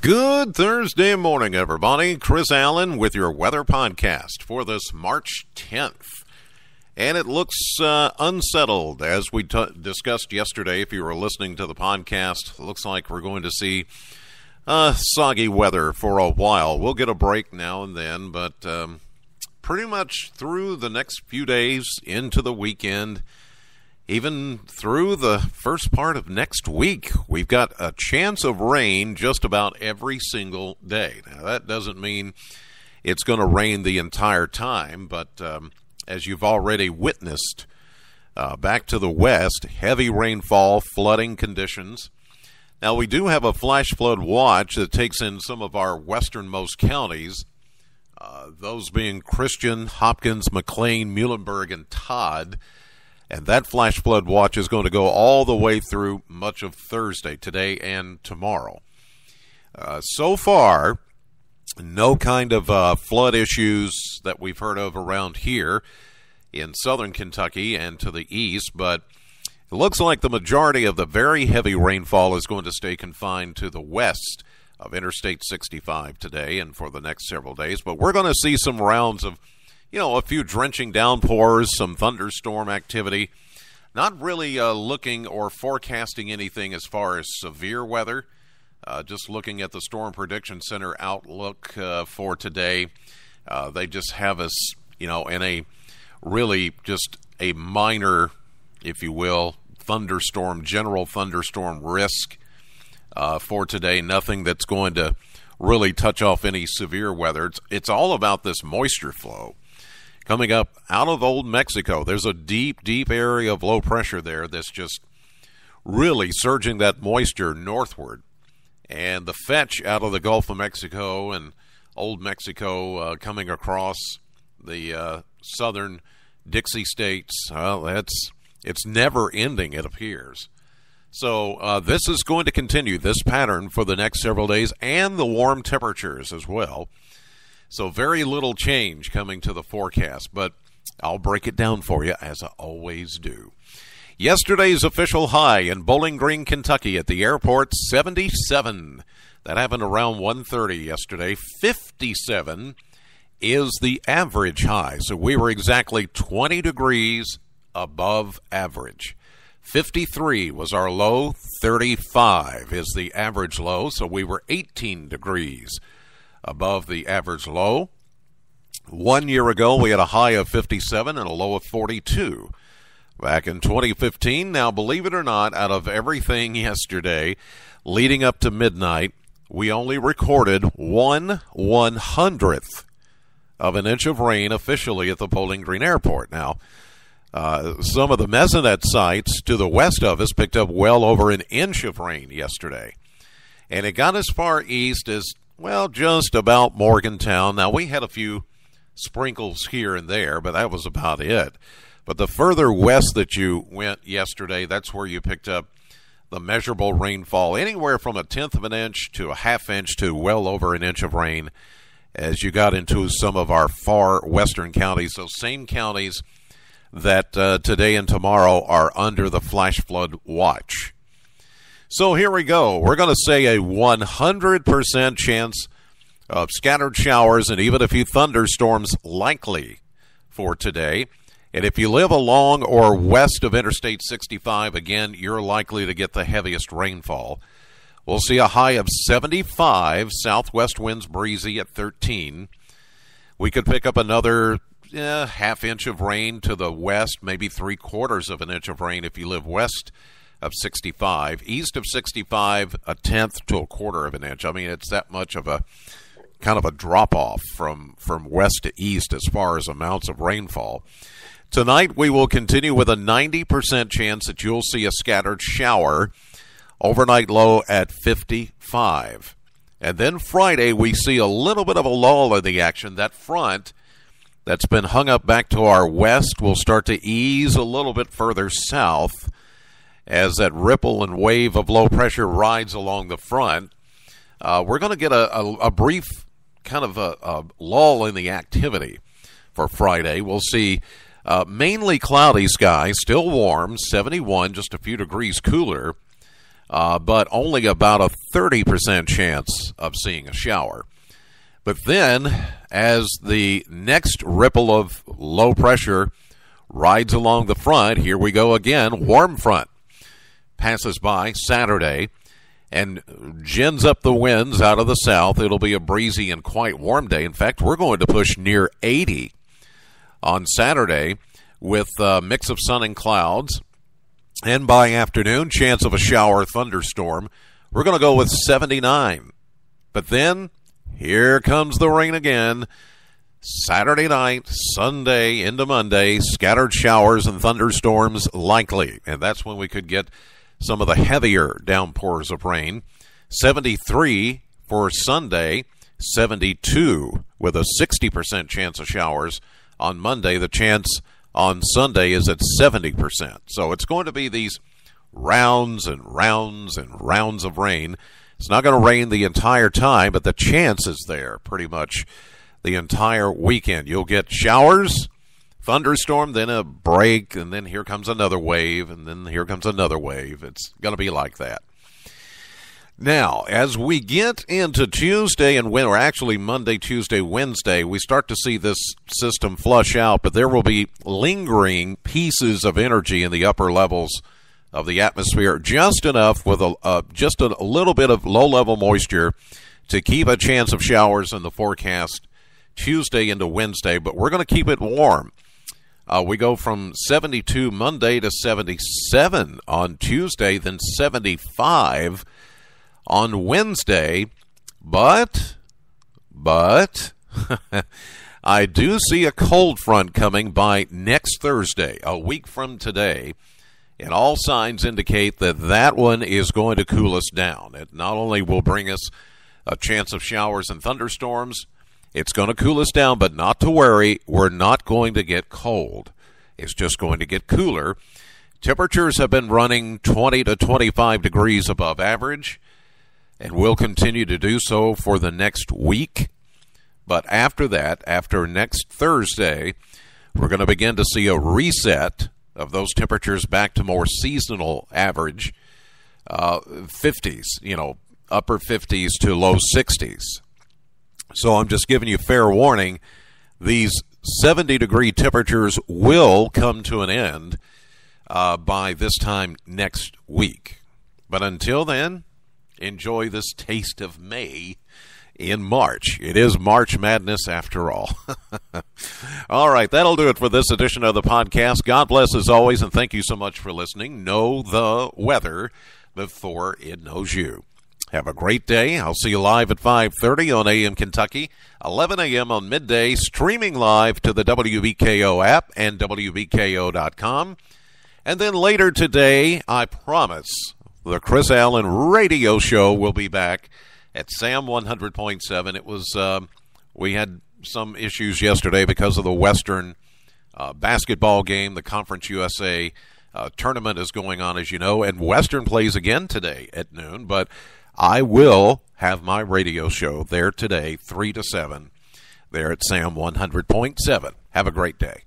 Good Thursday morning, everybody. Chris Allen with your weather podcast for this March 10th. And it looks unsettled, as we discussed yesterday. If you were listening to the podcast, it looks like we're going to see soggy weather for a while. We'll get a break now and then, but pretty much through the next few days into the weekend, even through the first part of next week, we've got a chance of rain just about every single day. Now, that doesn't mean it's going to rain the entire time, but as you've already witnessed, back to the west, heavy rainfall, flooding conditions. Now, we do have a flash flood watch that takes in some of our westernmost counties, those being Christian, Hopkins, McLean, Muhlenberg, and Todd. And that flash flood watch is going to go all the way through much of Thursday, today and tomorrow. So far, no kind of flood issues that we've heard of around here in southern Kentucky and to the east, but it looks like the majority of the very heavy rainfall is going to stay confined to the west of Interstate 65 today and for the next several days. But we're going to see some rounds of a few drenching downpours, some thunderstorm activity. Not really looking or forecasting anything as far as severe weather. Just looking at the Storm Prediction Center outlook for today. They just have us, in a really just a minor, if you will, general thunderstorm risk for today. Nothing that's going to really touch off any severe weather. It's all about this moisture flow. Coming up out of Old Mexico, there's a deep, deep area of low pressure there that's just really surging that moisture northward. And the fetch out of the Gulf of Mexico and Old Mexico coming across the southern Dixie states, it's never ending, it appears. So this is going to continue, this pattern, for the next several days, and the warm temperatures as well. So very little change coming to the forecast, but I'll break it down for you as I always do. Yesterday's official high in Bowling Green, Kentucky at the airport, 77. That happened around 1:30 yesterday. 57 is the average high, so we were exactly 20 degrees above average. 53 was our low. 35 is the average low, so we were 18 degrees above the average low. 1 year ago, we had a high of 57 and a low of 42. Back in 2015, now believe it or not, out of everything yesterday leading up to midnight, we only recorded 1/100th of an inch of rain officially at the Bowling Green Airport. Now, some of the mesonet sites to the west of us picked up well over an inch of rain yesterday. And it got as far east as, just about Morgantown. Now, we had a few sprinkles here and there, but that was about it. But the further west that you went yesterday, that's where you picked up the measurable rainfall, anywhere from 1/10 of an inch to 1/2 inch to well over an inch of rain as you got into some of our far western counties. Those same counties that today and tomorrow are under the flash flood watch. So here we go. We're going to say a 100% chance of scattered showers and even a few thunderstorms likely for today. And if you live along or west of Interstate 65, again, you're likely to get the heaviest rainfall. We'll see a high of 75, southwest winds breezy at 13. We could pick up another 1/2 inch of rain to the west, maybe 3/4 of an inch of rain if you live west of 65. East of 65, 1/10 to 1/4 of an inch. I mean, it's that much of a kind of a drop-off from west to east as far as amounts of rainfall. Tonight, we will continue with a 90% chance that you'll see a scattered shower. Overnight low at 55. And then Friday, we see a little bit of a lull in the action. That front that's been hung up back to our west will start to ease a little bit further south as that ripple and wave of low pressure rides along the front. We're going to get a brief kind of a lull in the activity for Friday. We'll see mainly cloudy skies, still warm, 71, just a few degrees cooler. but only about a 30% chance of seeing a shower. But then, as the next ripple of low pressure rides along the front, here we go again, warm front passes by Saturday and gins up the winds out of the south. It'll be a breezy and quite warm day. In fact, we're going to push near 80 on Saturday with a mix of sun and clouds. And by afternoon, chance of a shower thunderstorm. We're going to go with 79. But then, here comes the rain again. Saturday night, Sunday into Monday, scattered showers and thunderstorms likely. And that's when we could get some of the heavier downpours of rain. 73 for Sunday, 72 with a 60% chance of showers on Monday. The chance on Sunday is at 70%. So it's going to be these rounds and rounds and rounds of rain. It's not going to rain the entire time, but the chance is there pretty much the entire weekend. You'll get showers, thunderstorm, then a break, and then here comes another wave, and then here comes another wave. It's going to be like that. Now, as we get into Tuesday and or actually Monday, Tuesday, Wednesday, we start to see this system flush out, but there will be lingering pieces of energy in the upper levels of the atmosphere, just enough with just a little bit of low-level moisture to keep a chance of showers in the forecast Tuesday into Wednesday, but we're going to keep it warm. We go from 72 Monday to 77 on Tuesday, then 75 on Wednesday, but I do see a cold front coming by next Thursday, a week from today, and all signs indicate that that one is going to cool us down. It not only will bring us a chance of showers and thunderstorms, it's going to cool us down, but not to worry, we're not going to get cold. It's just going to get cooler. Temperatures have been running 20 to 25 degrees above average, and will continue to do so for the next week. But after that, after next Thursday, we're going to begin to see a reset of those temperatures back to more seasonal average, 50s, upper 50s to low 60s. So I'm just giving you fair warning. These 70-degree temperatures will come to an end by this time next week. But until then, enjoy this taste of May in March. It is March Madness after all. All right, that'll do it for this edition of the podcast. God bless as always, and thank you so much for listening. Know the weather before it knows you. Have a great day. I'll see you live at 5:30 on AM Kentucky, 11 a.m. on midday, streaming live to the WBKO app and WBKO.com. And then later today, I promise, the Chris Allen radio show will be back at Sam 100.7. It was, we had some issues yesterday because of the Western basketball game. The Conference USA tournament is going on, as you know, and Western plays again today at noon, but I will have my radio show there today, 3 to 7, there at Sam 100.7. Have a great day.